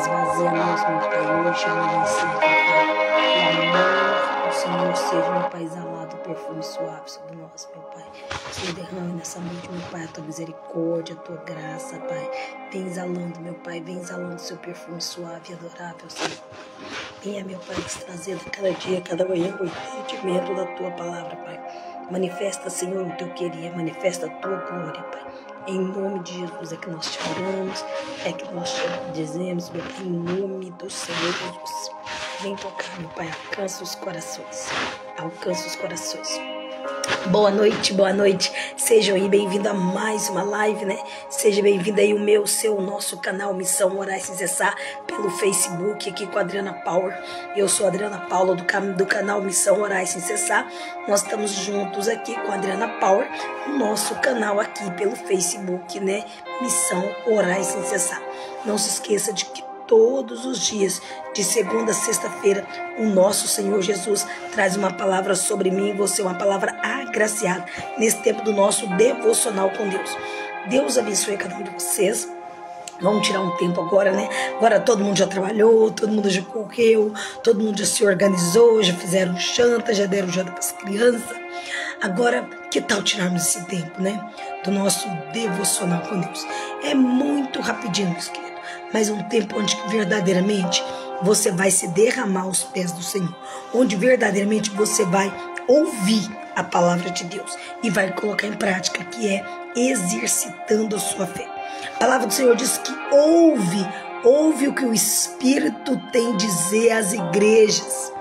Esvazia-nos, meu Pai, hoje eu não sempre, Pai. O amor do Senhor seja, meu Pai, exalado, perfume suave sobre nós, meu Pai. Senhor, derrame nessa noite, meu Pai, a tua misericórdia, a tua graça, Pai. Vem exalando, meu Pai, vem exalando seu perfume suave e adorável, Senhor. Venha, meu Pai, trazendo cada dia, cada manhã, o entendimento da tua palavra, Pai. Manifesta, Senhor, o teu querer, manifesta a tua glória, Pai. Em nome de Jesus é que nós te oramos, é que nós te dizemos, meu Pai, em nome do Senhor Jesus. Vem tocar, meu Pai, alcança os corações, alcança os corações. Boa noite, sejam aí bem-vindos a mais uma live, né? Seja bem-vindo aí o nosso canal Missão Orar e Sem Cessar pelo Facebook, aqui com a Adriana Power. Eu sou a Adriana Paula do canal Missão Orar e Sem Cessar. Nós estamos juntos aqui com a Adriana Power, no nosso canal aqui pelo Facebook, né? Missão Orar e Sem Cessar. Não se esqueça de que todos os dias, de segunda a sexta-feira, o nosso Senhor Jesus traz uma palavra sobre mim e você, uma palavra agraciada, nesse tempo do nosso devocional com Deus. Deus abençoe cada um de vocês. Vamos tirar um tempo agora, né? Agora todo mundo já trabalhou, todo mundo já correu, todo mundo já se organizou, já fizeram janta, já deram janta para as crianças. Agora, que tal tirarmos esse tempo, né? Do nosso devocional com Deus. É muito rapidinho, meus queridos, mas um tempo onde verdadeiramente você vai se derramar aos pés do Senhor, onde verdadeiramente você vai ouvir a palavra de Deus e vai colocar em prática, que é exercitando a sua fé. A palavra do Senhor diz que ouve o que o Espírito tem a dizer às igrejas.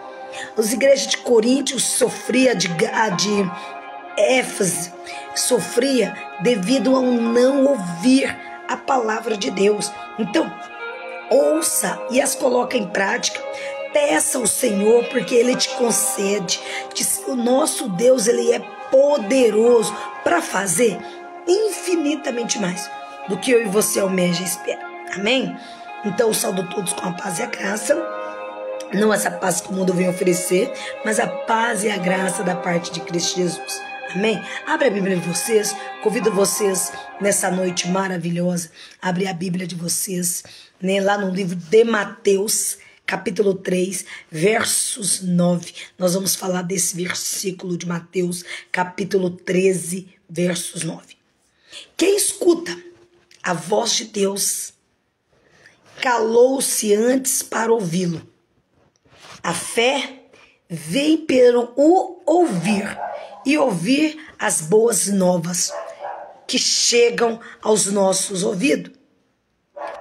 As igrejas de Coríntios sofria de Éfeso, sofria devido ao não ouvir a palavra de Deus. Então, ouça e as coloca em prática. Peça ao Senhor, porque Ele te concede. O nosso Deus, Ele é poderoso para fazer infinitamente mais do que eu e você almeja e espera. Amém? Então, eu saúdo todos com a paz e a graça. Não essa paz que o mundo vem oferecer, mas a paz e a graça da parte de Cristo Jesus. Amém? Abre a Bíblia de vocês. Convido vocês nessa noite maravilhosa. Abre a Bíblia de vocês, né, lá no livro de Mateus, capítulo 3, versos 9. Nós vamos falar desse versículo de Mateus, capítulo 13, versos 9. Quem escuta a voz de Deus calou-se antes para ouvi-lo. A fé vem pelo ouvir, e ouvir as boas novas que chegam aos nossos ouvidos.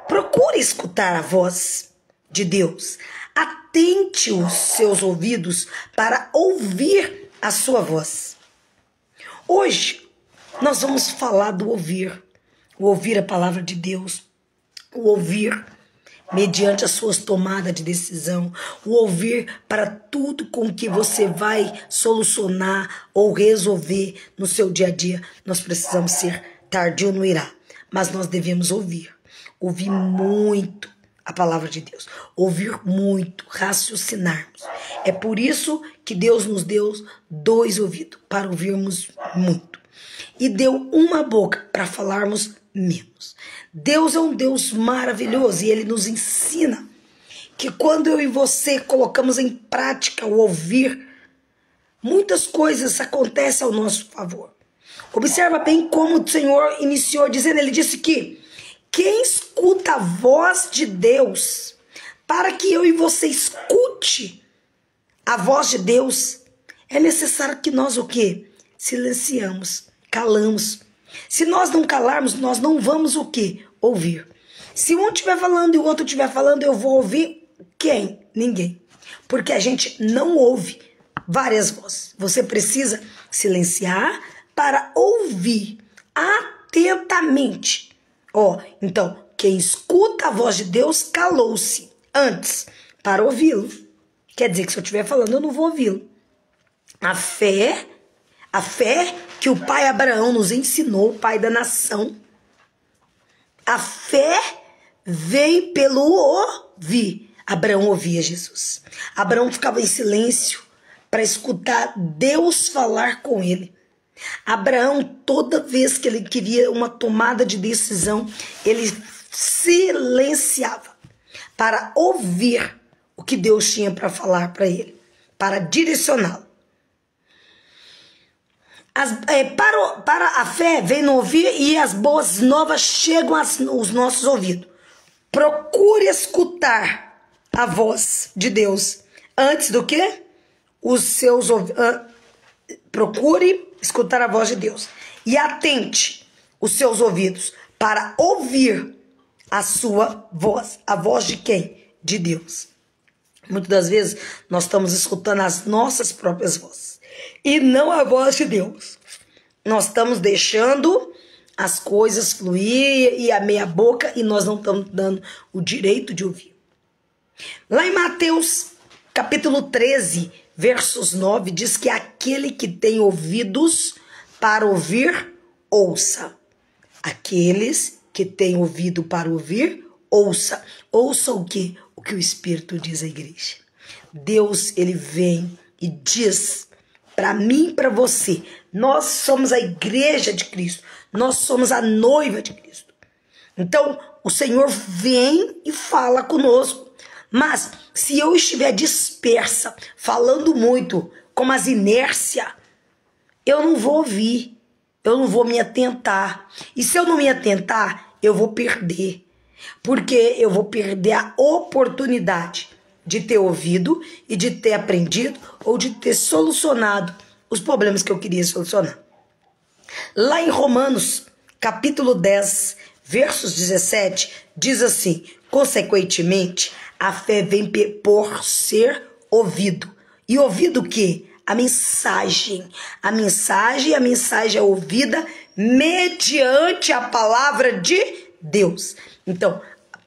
Procure escutar a voz de Deus. Atente os seus ouvidos para ouvir a sua voz. Hoje nós vamos falar do ouvir. O ouvir a palavra de Deus. O ouvir mediante as suas tomadas de decisão, o ouvir para tudo com que você vai solucionar ou resolver no seu dia a dia. Nós precisamos ser tardio no irá, mas nós devemos ouvir muito a palavra de Deus, ouvir muito, raciocinarmos. É por isso que Deus nos deu 2 ouvidos, para ouvirmos muito, e deu uma boca para falarmos menos. Deus é um Deus maravilhoso e Ele nos ensina que quando eu e você colocamos em prática o ouvir, muitas coisas acontecem ao nosso favor. Observa bem como o Senhor iniciou dizendo, Ele disse que quem escuta a voz de Deus, para que eu e você escute a voz de Deus, é necessário que nós o quê? Silenciamos, calamos. Se nós não calarmos, nós não vamos o quê? Ouvir. Se um estiver falando e o outro estiver falando, eu vou ouvir quem? Ninguém. Porque a gente não ouve várias vozes. Você precisa silenciar para ouvir atentamente. Então, quem escuta a voz de Deus calou-se antes para ouvi-lo. Quer dizer que se eu estiver falando, eu não vou ouvi-lo. A fé que o pai Abraão nos ensinou, o pai da nação. A fé vem pelo ouvir. Abraão ouvia Jesus. Abraão ficava em silêncio para escutar Deus falar com ele. Abraão, toda vez que ele queria uma tomada de decisão, ele silenciava para ouvir o que Deus tinha para falar para ele, para direcioná-lo. Para a fé vem no ouvir e as boas novas chegam aos nossos ouvidos. Procure escutar a voz de Deus antes do que os seus ouvidos. Procure escutar a voz de Deus e atente os seus ouvidos para ouvir a sua voz. A voz de quem? De Deus. Muitas das vezes nós estamos escutando as nossas próprias vozes e não a voz de Deus. Nós estamos deixando as coisas fluir e a meia boca e nós não estamos dando o direito de ouvir. Lá em Mateus, capítulo 13, versos 9, diz que aquele que tem ouvidos para ouvir, ouça. Aqueles que têm ouvido para ouvir, ouça. Ouça o quê? O que o Espírito diz à igreja. Deus, ele vem e diz para mim e para você, nós somos a igreja de Cristo, nós somos a noiva de Cristo. Então, o Senhor vem e fala conosco. Mas, se eu estiver dispersa, falando muito, com as inércias, eu não vou ouvir, eu não vou me atentar. E se eu não me atentar, eu vou perder. Porque eu vou perder a oportunidade de ter ouvido e de ter aprendido ou de ter solucionado os problemas que eu queria solucionar. Lá em Romanos, capítulo 10, versos 17, diz assim: consequentemente, a fé vem por ser ouvido. E ouvido o quê? A mensagem. A mensagem é ouvida mediante a palavra de Deus. Então,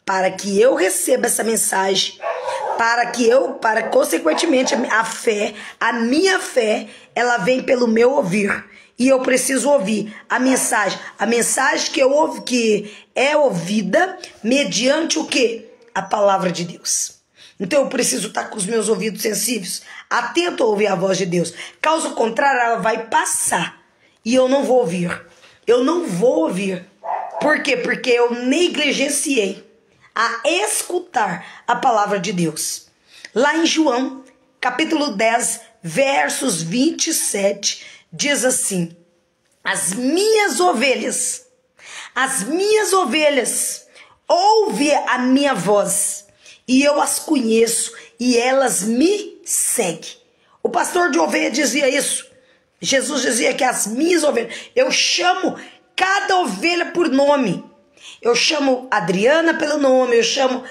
para que eu receba essa mensagem, para consequentemente a minha fé, ela vem pelo meu ouvir. E eu preciso ouvir a mensagem que é ouvida mediante o quê? A palavra de Deus. Então eu preciso estar com os meus ouvidos sensíveis, atento a ouvir a voz de Deus. Caso contrário, ela vai passar e eu não vou ouvir. Eu não vou ouvir. Por quê? Porque eu negligenciei a escutar a palavra de Deus. Lá em João, capítulo 10, versos 27, diz assim: as minhas ovelhas ouvem a minha voz, e eu as conheço, e elas me seguem. O pastor de ovelha dizia isso. Jesus dizia que as minhas ovelhas, eu chamo cada ovelha por nome. Eu chamo Adriana pelo nome, eu chamo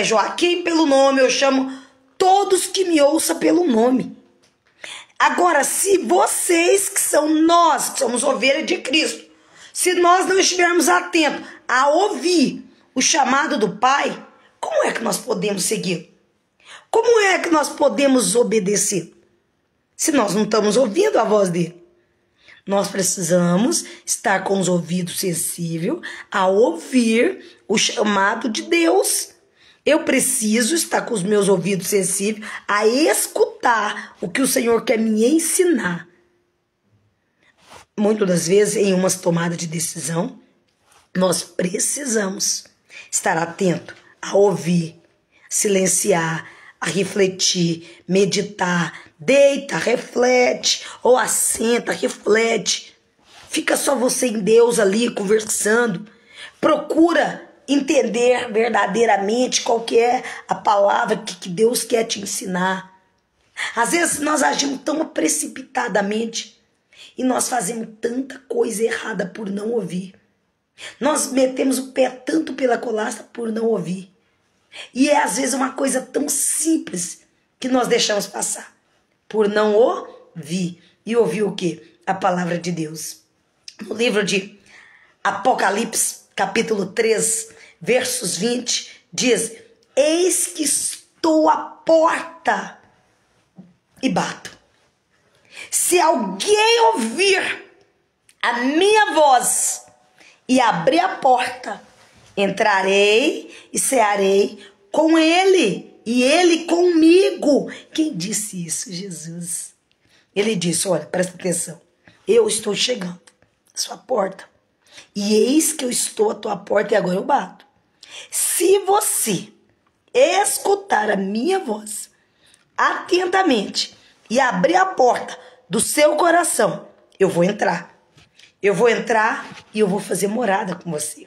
Joaquim pelo nome, eu chamo todos que me ouçam pelo nome. Agora, se vocês que somos ovelha de Cristo, se nós não estivermos atentos a ouvir o chamado do Pai, como é que nós podemos seguir? Como é que nós podemos obedecer? Se nós não estamos ouvindo a voz dele. Nós precisamos estar com os ouvidos sensíveis a ouvir o chamado de Deus. Eu preciso estar com os meus ouvidos sensíveis a escutar o que o Senhor quer me ensinar. Muitas das vezes, em uma tomada de decisão, nós precisamos estar atento a ouvir, silenciar, a refletir, meditar, deita, reflete, ou assenta, reflete. Fica só você em Deus ali conversando. Procura entender verdadeiramente qual que é a palavra que Deus quer te ensinar. Às vezes nós agimos tão precipitadamente e nós fazemos tanta coisa errada por não ouvir. Nós metemos o pé tanto pela colastra por não ouvir. E é às vezes uma coisa tão simples que nós deixamos passar por não ouvir. E ouvir o quê? A palavra de Deus. No livro de Apocalipse, capítulo 3, versos 20, diz: eis que estou à porta e bato. Se alguém ouvir a minha voz e abrir a porta, entrarei e cearei com ele e ele comigo. Quem disse isso? Jesus. Ele disse: olha, presta atenção, eu estou chegando à sua porta e eis que eu estou à tua porta e agora eu bato. Se você escutar a minha voz atentamente e abrir a porta do seu coração, eu vou entrar. Eu vou entrar e eu vou fazer morada com você.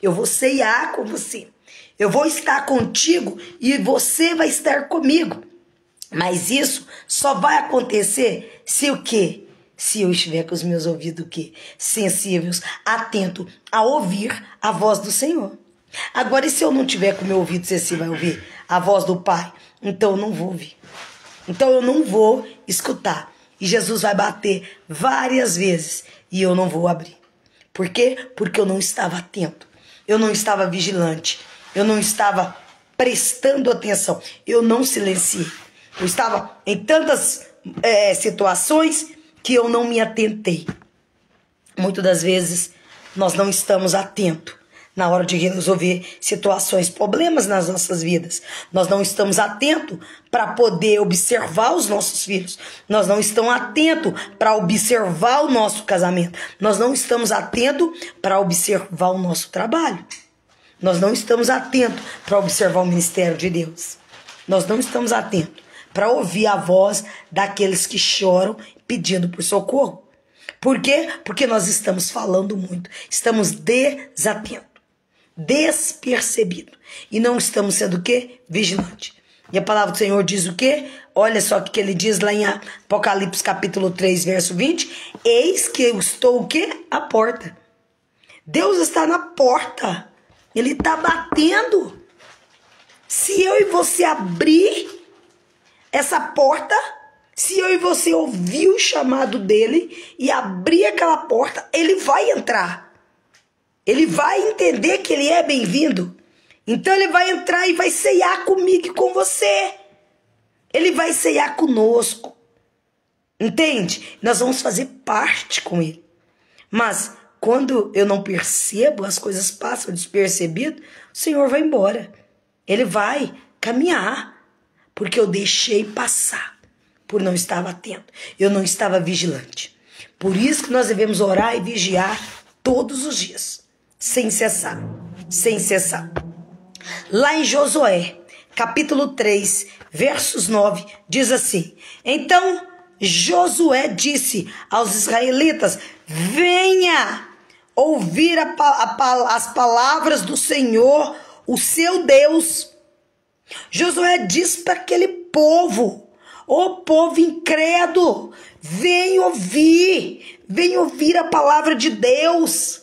Eu vou ceiar com você. Eu vou estar contigo e você vai estar comigo. Mas isso só vai acontecer se o quê? Se eu estiver com os meus ouvidos o quê? Sensíveis, atento a ouvir a voz do Senhor. Agora, e se eu não tiver com o meu ouvido sensível a ouvir a voz do Pai? Então eu não vou ouvir. Então eu não vou escutar. E Jesus vai bater várias vezes e eu não vou abrir. Por quê? Porque eu não estava atento. Eu não estava vigilante. Eu não estava prestando atenção. Eu não silenciei. Eu estava em tantas situações que eu não me atentei. Muitas das vezes nós não estamos atentos na hora de resolver situações, problemas nas nossas vidas. Nós não estamos atentos para poder observar os nossos filhos. Nós não estamos atentos para observar o nosso casamento. Nós não estamos atentos para observar o nosso trabalho. Nós não estamos atentos para observar o ministério de Deus. Nós não estamos atentos para ouvir a voz daqueles que choram pedindo por socorro. Por quê? Porque nós estamos falando muito. Estamos desatentos, despercebidos. E não estamos sendo o quê? Vigilantes. E a palavra do Senhor diz o quê? Olha só o que ele diz lá em Apocalipse capítulo 3, verso 20. Eis que eu estou o quê? À porta. Deus está na porta. Ele está batendo. Se eu e você abrir essa porta, se eu e você ouvir o chamado dele e abrir aquela porta, ele vai entrar. Ele vai entender que ele é bem-vindo. Então ele vai entrar e vai ceiar comigo e com você. Ele vai ceiar conosco. Entende? Nós vamos fazer parte com ele. Mas quando eu não percebo, as coisas passam despercebido, o Senhor vai embora. Ele vai caminhar, porque eu deixei passar, por não estar atento. Eu não estava vigilante. Por isso que nós devemos orar e vigiar todos os dias, sem cessar, sem cessar. Lá em Josué, capítulo 3, versos 9, diz assim: Então Josué disse aos israelitas: venha ouvir as palavras do Senhor, o seu Deus. Josué diz para aquele povo, ô povo incrédulo, vem ouvir a palavra de Deus.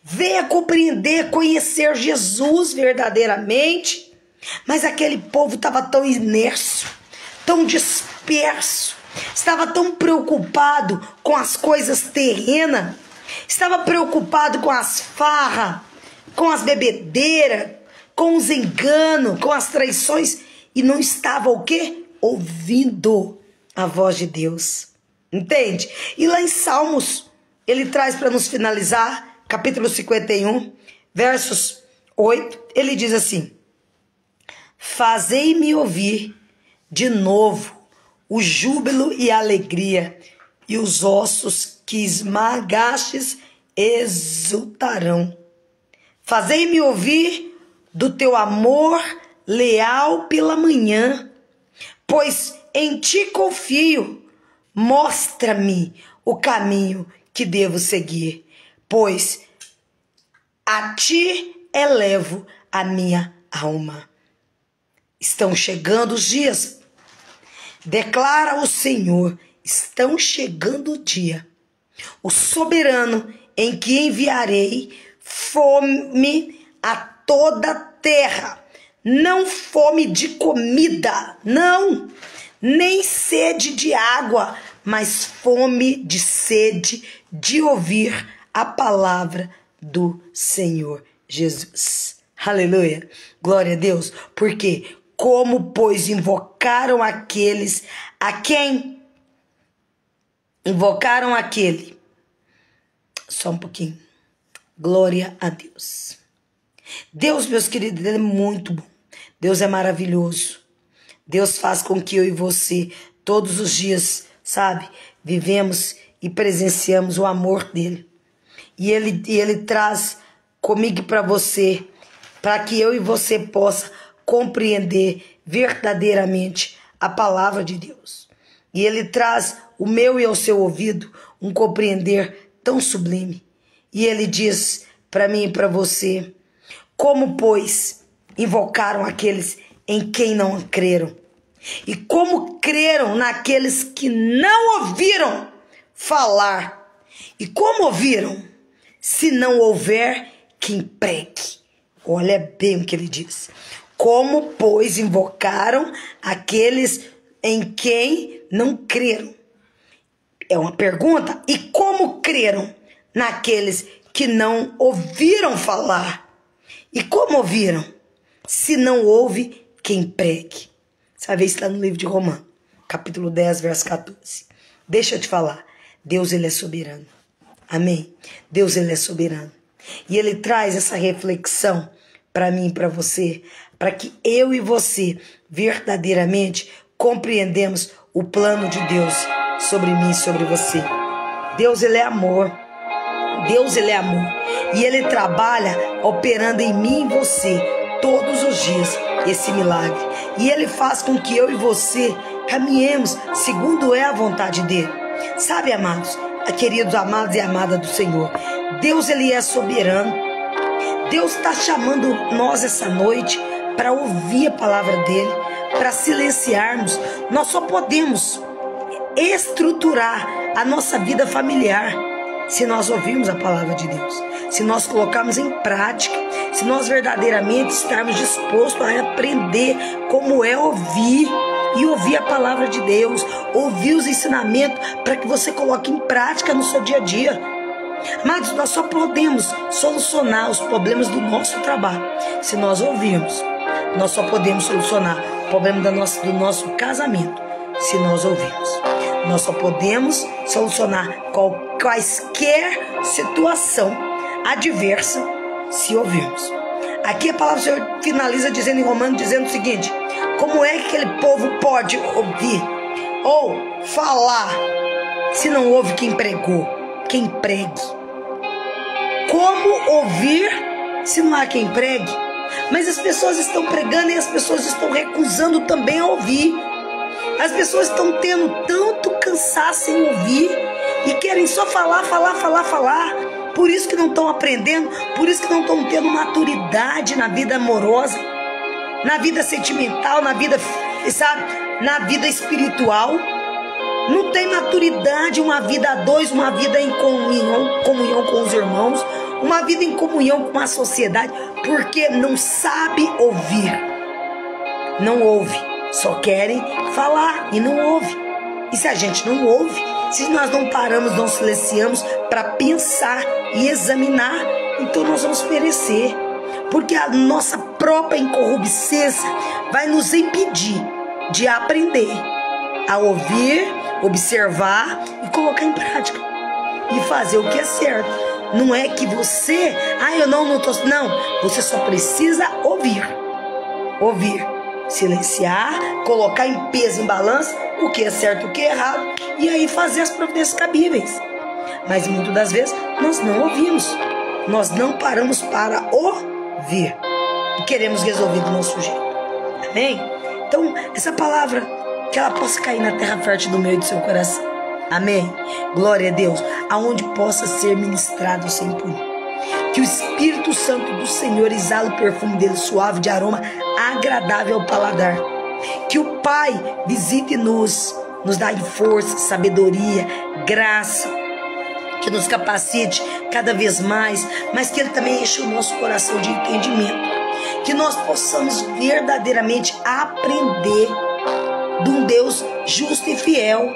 Venha compreender, conhecer Jesus verdadeiramente. Mas aquele povo estava tão inércio, tão disperso, estava tão preocupado com as coisas terrenas, estava preocupado com as farras, com as bebedeiras, com os enganos, com as traições, e não estava o quê? Ouvindo a voz de Deus. Entende? E lá em Salmos, ele traz para nos finalizar, capítulo 51, versos 8, ele diz assim: fazei-me ouvir de novo o júbilo e a alegria, e os ossos que esmagastes exultarão. Fazei-me ouvir do teu amor leal pela manhã, pois em ti confio. Mostra-me o caminho que devo seguir, pois a ti elevo a minha alma. Estão chegando os dias, declara o Senhor, estão chegando o dia, o soberano, em que enviarei fome a toda a terra, não fome de comida, não, nem sede de água, mas fome de sede de ouvir a palavra do Senhor Jesus. Aleluia, glória a Deus. Porque como, pois, invocaram aqueles a quem? Invocaram aquele. Só um pouquinho. Glória a Deus. Deus, meus queridos, é muito bom. Deus é maravilhoso. Deus faz com que eu e você, todos os dias, sabe, vivemos e presenciamos o amor dele. E ele traz comigo para você, para que eu e você possa compreender verdadeiramente a palavra de Deus. E ele traz o meu e ao seu ouvido um compreender tão sublime. E ele diz para mim e para você: como, pois, invocaram aqueles em quem não creram? E como creram naqueles que não ouviram falar? E como ouviram, se não houver quem pregue? Olha bem o que ele diz. Como, pois, invocaram aqueles em quem não creram? É uma pergunta. E como creram naqueles que não ouviram falar? E como ouviram, se não houve quem pregue? Sabe, isso está no livro de Romanos, capítulo 10, verso 14. Deixa eu te falar, Deus, ele é soberano. Amém? Deus, ele é soberano. E ele traz essa reflexão para mim e para você, para que eu e você verdadeiramente compreendemos o plano de Deus sobre mim e sobre você. Deus, ele é amor. Deus, ele é amor. E ele trabalha operando em mim e em você todos os dias esse milagre. E ele faz com que eu e você caminhemos segundo é a vontade dele. Sabe, amados, queridos amados e amadas do Senhor, Deus, ele é soberano. Deus está chamando nós essa noite para ouvir a palavra dele, para silenciarmos. Nós só podemos estruturar a nossa vida familiar se nós ouvirmos a palavra de Deus, se nós colocarmos em prática, se nós verdadeiramente estarmos dispostos a aprender como é ouvir e ouvir a palavra de Deus, ouvir os ensinamentos para que você coloque em prática no seu dia a dia. Mas nós só podemos solucionar os problemas do nosso trabalho se nós ouvirmos. Nós só podemos solucionar o problema do nosso casamento se nós ouvirmos. Nós só podemos solucionar quaisquer situação adversa se ouvirmos. Aqui a palavra do Senhor finaliza dizendo em Romanos, dizendo o seguinte: como é que aquele povo pode ouvir ou falar se não ouve quem pregou, quem pregue? Como ouvir se não há quem pregue? Mas as pessoas estão pregando e as pessoas estão recusando também a ouvir. As pessoas estão tendo tanto cansaço em ouvir e querem só falar. Por isso que não estão aprendendo, por isso que não estão tendo maturidade na vida amorosa, na vida sentimental, na vida, sabe, na vida espiritual. Não tem maturidade, uma vida a dois, uma vida em comunhão com os irmãos, uma vida em comunhão com a sociedade, porque não sabe ouvir. Não ouve, só querem falar e não ouve. E se a gente não ouve, se nós não paramos, não silenciamos para pensar e examinar, então nós vamos perecer. Porque a nossa própria incorruptência vai nos impedir de aprender a ouvir, observar e colocar em prática e fazer o que é certo. Não é que você, eu não tô, não, você só precisa ouvir, silenciar, colocar em peso, em balança o que é certo e o que é errado, e aí fazer as providências cabíveis. Mas muitas das vezes nós não ouvimos, nós não paramos para ouvir e queremos resolver do nosso jeito. Amém? Então essa palavra, que ela possa cair na terra fértil do meio do seu coração. Amém? Glória a Deus. Aonde possa ser ministrado sem punho. Que o Espírito Santo do Senhor exala o perfume dele suave, de aroma agradável ao paladar. Que o Pai visite-nos, nos dá força, sabedoria, graça, que nos capacite cada vez mais, mas que Ele também enche o nosso coração de entendimento. Que nós possamos verdadeiramente aprender de um Deus justo e fiel.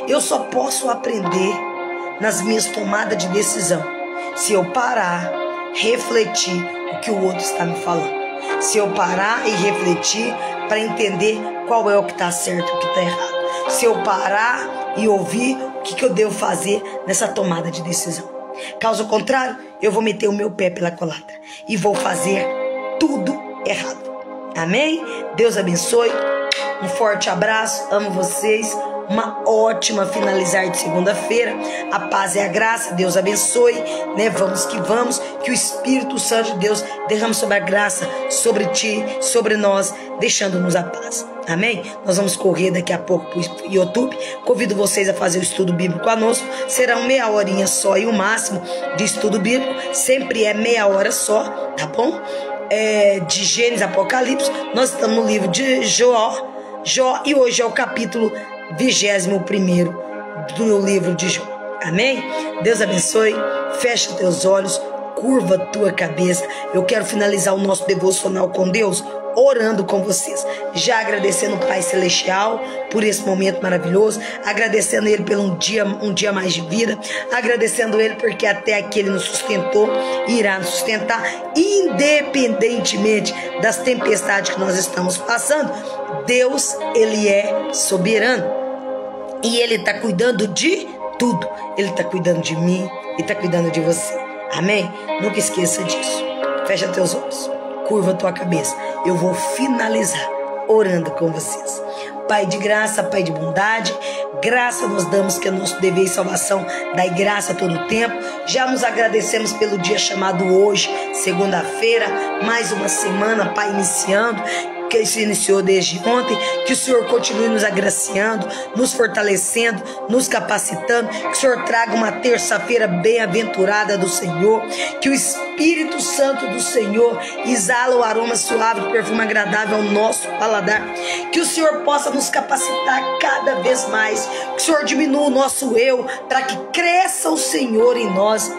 Eu só posso aprender nas minhas tomadas de decisão se eu parar, refletir o que o outro está me falando. Se eu parar e refletir para entender qual é o que está certo e o que está errado. Se eu parar e ouvir o que eu devo fazer nessa tomada de decisão. Caso contrário, eu vou meter o meu pé pela culatra e vou fazer tudo errado. Amém? Deus abençoe. Um forte abraço, amo vocês. Uma ótima finalizar de segunda-feira. A paz e a graça, Deus abençoe, né? Vamos que vamos. que o Espírito Santo de Deus derrame sobre a graça, sobre ti, sobre nós, deixando-nos a paz. Amém? Nós vamos correr daqui a pouco para o YouTube. Convido vocês a fazer o estudo bíblico conosco. Será meia horinha só e o máximo de estudo bíblico. Sempre é meia hora só, tá bom? De Gênesis, Apocalipse. Nós estamos no livro de Jó, e hoje é o capítulo 21º do meu livro de Jó. Amém? Deus abençoe. Fecha teus olhos, curva tua cabeça. Eu quero finalizar o nosso devocional com Deus orando com vocês, já agradecendo o Pai Celestial por esse momento maravilhoso, agradecendo Ele pelo um dia mais de vida, agradecendo Ele porque até aqui Ele nos sustentou e irá nos sustentar, independentemente das tempestades que nós estamos passando. Deus, Ele é soberano e Ele está cuidando de tudo. Ele está cuidando de mim e está cuidando de você. Amém? Nunca esqueça disso. Fecha teus olhos, curva tua cabeça. Eu vou finalizar orando com vocês. Pai de graça, Pai de bondade, graça nós damos que é nosso dever e salvação. Dai graça a todo tempo. Já nos agradecemos pelo dia chamado hoje, segunda-feira, mais uma semana, Pai, iniciando, que se iniciou desde ontem. Que o Senhor continue nos agraciando, nos fortalecendo, nos capacitando. Que o Senhor traga uma terça-feira bem-aventurada do Senhor. Que o Espírito Santo do Senhor exala o aroma suave, o perfume agradável ao nosso paladar. Que o Senhor possa nos capacitar cada vez mais. Que o Senhor diminua o nosso eu, para que cresça o Senhor em nós.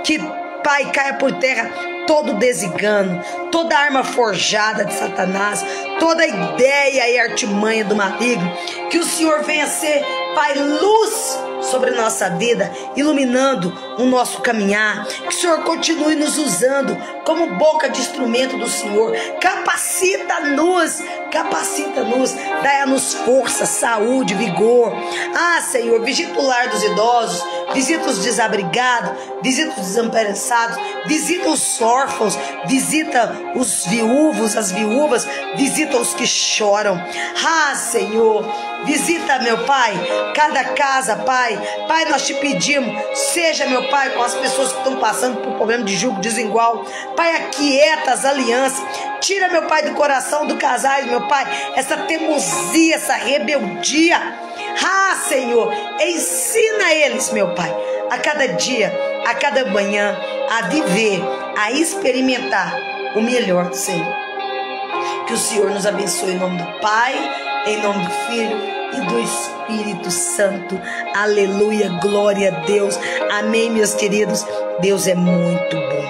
Que, Pai, caia por terra todo desengano, toda arma forjada de Satanás, toda ideia e artimanha do maligno. Que o Senhor venha ser, Pai, luz sobre nossa vida, iluminando o nosso caminhar. Que o Senhor continue nos usando como boca de instrumento do Senhor. Capacita-nos, dai-nos força, saúde, vigor. Senhor, visita o lar dos idosos, visita os desabrigados, visita os desamparados, visita os órfãos, visita os viúvos, as viúvas, visita os que choram. Senhor, visita, meu Pai, cada casa, Pai. Pai, nós te pedimos, seja, meu Pai, com as pessoas que estão passando por problema de julgo desigual. Pai, aquieta as alianças. Tira, meu Pai, do coração do casais, meu Pai, essa teimosia, essa rebeldia. Senhor, ensina eles, meu Pai, a cada dia, a cada manhã, a viver, a experimentar o melhor do Senhor. Que o Senhor nos abençoe em nome do Pai, em nome do Filho e do Espírito Santo. Aleluia, glória a Deus. Amém, meus queridos. Deus é muito bom.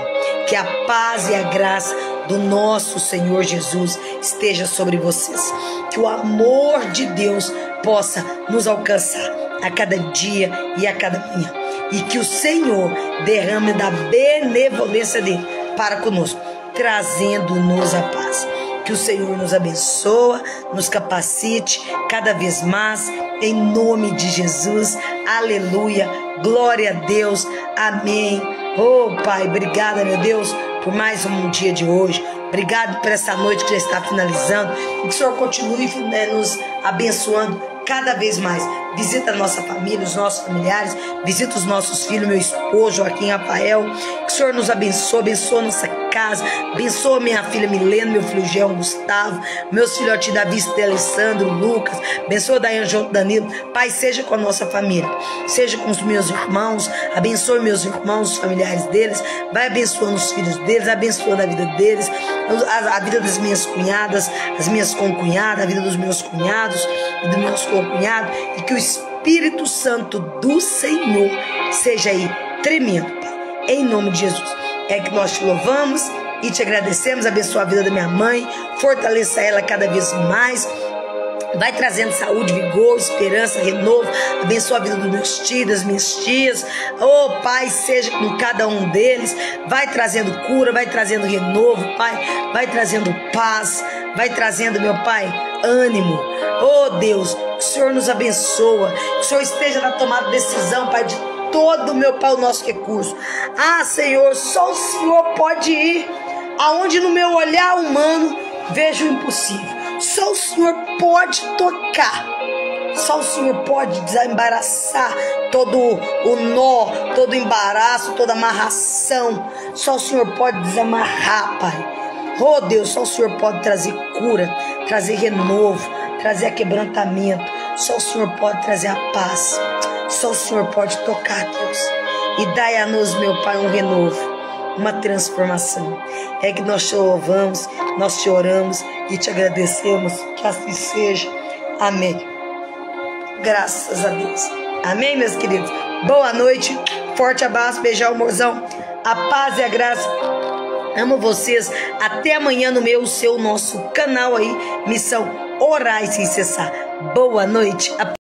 Que a paz e a graça do nosso Senhor Jesus esteja sobre vocês. Que o amor de Deus possa nos alcançar a cada dia e a cada manhã. E que o Senhor derrame da benevolência dele para conosco, trazendo-nos a paz. Que o Senhor nos abençoe, nos capacite cada vez mais, em nome de Jesus. Aleluia, glória a Deus, amém. Pai, obrigada, meu Deus, por mais um dia de hoje. Obrigado por essa noite que já está finalizando. E que o Senhor continue nos abençoando cada vez mais. Visita a nossa família, os nossos familiares, visita os nossos filhos, meu esposo Joaquim Rafael. Que o Senhor nos abençoe, abençoa nossa casa, abençoa minha filha Milena, meu filho Jean Gustavo, meus filhotes Davi, Alessandro, Lucas, abençoa Daiane, João, Danilo. Pai, seja com a nossa família, seja com os meus irmãos, abençoe meus irmãos, os familiares deles, vai abençoando os filhos deles, abençoando a vida deles, a vida das minhas cunhadas, as minhas concunhadas, a vida dos meus cunhados e dos meus concunhados, e que o Espírito Santo do Senhor seja aí tremendo, Pai, em nome de Jesus. É que nós te louvamos e te agradecemos. Abençoa a vida da minha mãe, fortaleça ela cada vez mais, vai trazendo saúde, vigor, esperança, renovo. Abençoa a vida dos meus tios, das minhas tias. Pai, seja com cada um deles, vai trazendo cura, vai trazendo renovo, Pai, vai trazendo paz, vai trazendo, meu Pai, ânimo. Deus, que o Senhor nos abençoa, que o Senhor esteja na tomada de decisão, Pai, de todo, meu Pai, o nosso recurso. Senhor, só o Senhor pode ir aonde no meu olhar humano vejo o impossível. Só o Senhor pode tocar, só o Senhor pode desembaraçar todo o nó, todo o embaraço, toda a amarração. Só o Senhor pode desamarrar, Pai. Oh Deus, só o Senhor pode trazer cura, trazer renovo, trazer quebrantamento. Só o Senhor pode trazer a paz. Só o Senhor pode tocar, Deus. E dai a nós, meu Pai, um renovo, uma transformação. É que nós te louvamos, nós te oramos e te agradecemos. Que assim seja. Amém. Graças a Deus. Amém, meus queridos. Boa noite. Forte abraço, beijão, amorzão. A paz e a graça. Amo vocês. Até amanhã no meu, nosso canal aí. Missão Orar Sem Cessar. Boa noite.